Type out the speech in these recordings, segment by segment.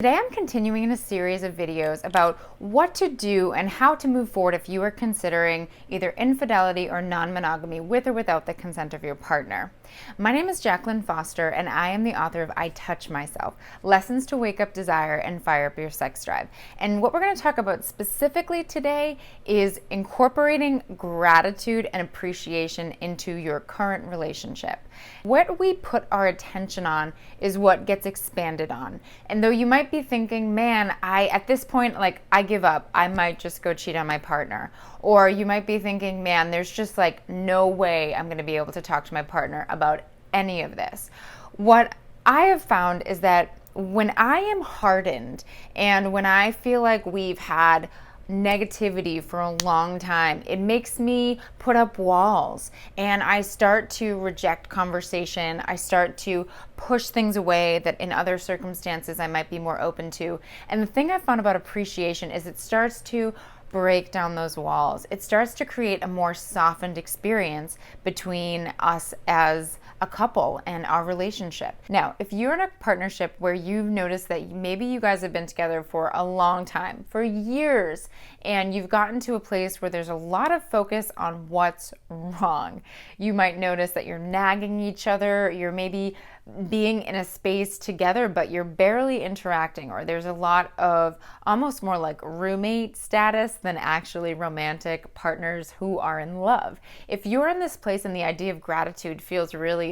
Today I'm continuing in a series of videos about what to do and how to move forward if you are considering either infidelity or non-monogamy with or without the consent of your partner. My name is Jaclyn Foster and I am the author of I Touch Myself, Lessons to Wake Up Desire and Fire Up Your Sex Drive. And what we're going to talk about specifically today is incorporating gratitude and appreciation into your current relationship. What we put our attention on is what gets expanded on. And though you might be thinking, man, at this point, I give up. I might just go cheat on my partner. Or you might be thinking, man, there's just no way I'm going to be able to talk to my partner about any of this. What I have found is that when I am hardened and when I feel like we've had negativity for a long time, it makes me put up walls and I start to reject conversation. I start to push things away that in other circumstances I might be more open to. And the thing I found about appreciation is it starts to break down those walls. It starts to create a more softened experience between us as a couple and our relationship. Now, if you're in a partnership where you've noticed that maybe you guys have been together for a long time, for years, and you've gotten to a place where there's a lot of focus on what's wrong. You might notice that you're nagging each other, you're maybe being in a space together, but you're barely interacting, or there's a lot of almost more like roommate status than actually romantic partners who are in love. If you're in this place and the idea of gratitude feels really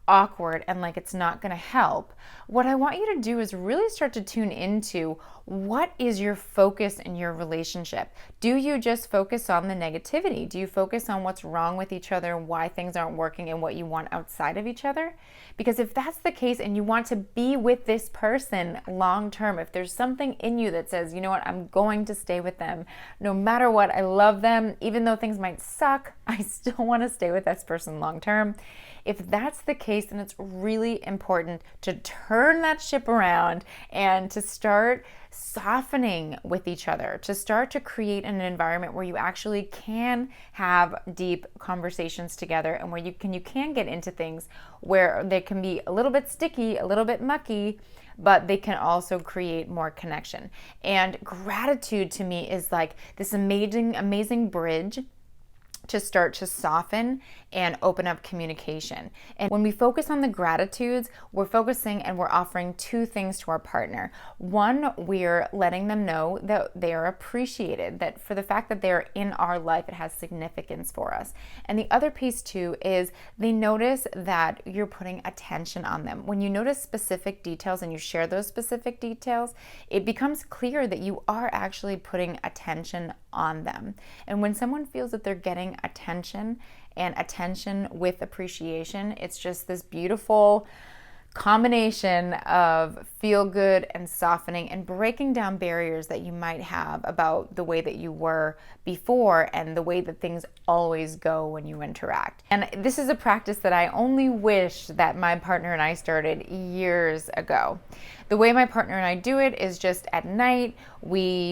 awkward and like it's not going to help, what I want you to do is really start to tune into what is your focus in your relationship. Do you just focus on the negativity? Do you focus on what's wrong with each other, why things aren't working, and what you want outside of each other? Because if that's the case and you want to be with this person long term, if there's something in you that says, you know what, I'm going to stay with them no matter what, I love them, even though things might suck, I still want to stay with this person long term. If that's the case, then it's really important to turn that ship around and to start softening with each other, to start to create an environment where you actually can have deep conversations together and where you can get into things where they can be a little bit sticky, a little bit mucky, but they can also create more connection. And gratitude to me is like this amazing bridge to start to soften and open up communication. And when we focus on the gratitudes, we're focusing and we're offering two things to our partner. One, we're letting them know that they are appreciated, that for the fact that they're in our life, it has significance for us. And the other piece too is they notice that you're putting attention on them. When you notice specific details and you share those specific details, it becomes clear that you are actually putting attention on them. And when someone feels that they're getting attention and attention with appreciation, it's just this beautiful combination of feel good and softening and breaking down barriers that you might have about the way that you were before and the way that things always go when you interact. And this is a practice that I only wish that my partner and I started years ago. The way my partner and I do it is just at night,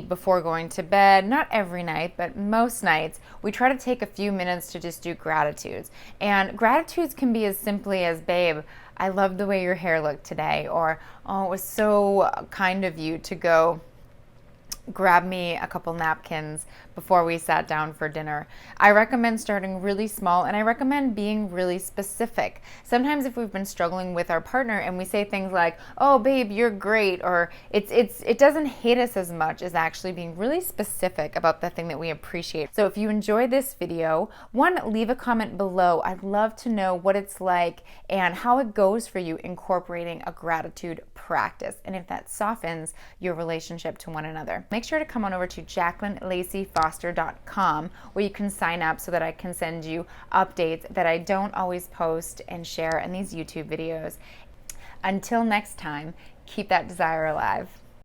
before going to bed, not every night, but most nights, we try to take a few minutes to just do gratitudes. And gratitudes can be as simply as, babe, I love the way your hair looked today, or, oh, it was so kind of you to go grab me a couple napkins before we sat down for dinner. I recommend starting really small, and I recommend being really specific. Sometimes if we've been struggling with our partner and we say things like, oh babe, you're great, or it doesn't hit us as much as actually being really specific about the thing that we appreciate. So if you enjoyed this video, one, leave a comment below. I'd love to know what it's like and how it goes for you incorporating a gratitude practice, and if that softens your relationship to one another. Make sure to come on over to JaclynLaceyFoster.com where you can sign up so that I can send you updates that I don't always post and share in these YouTube videos. Until next time, keep that desire alive.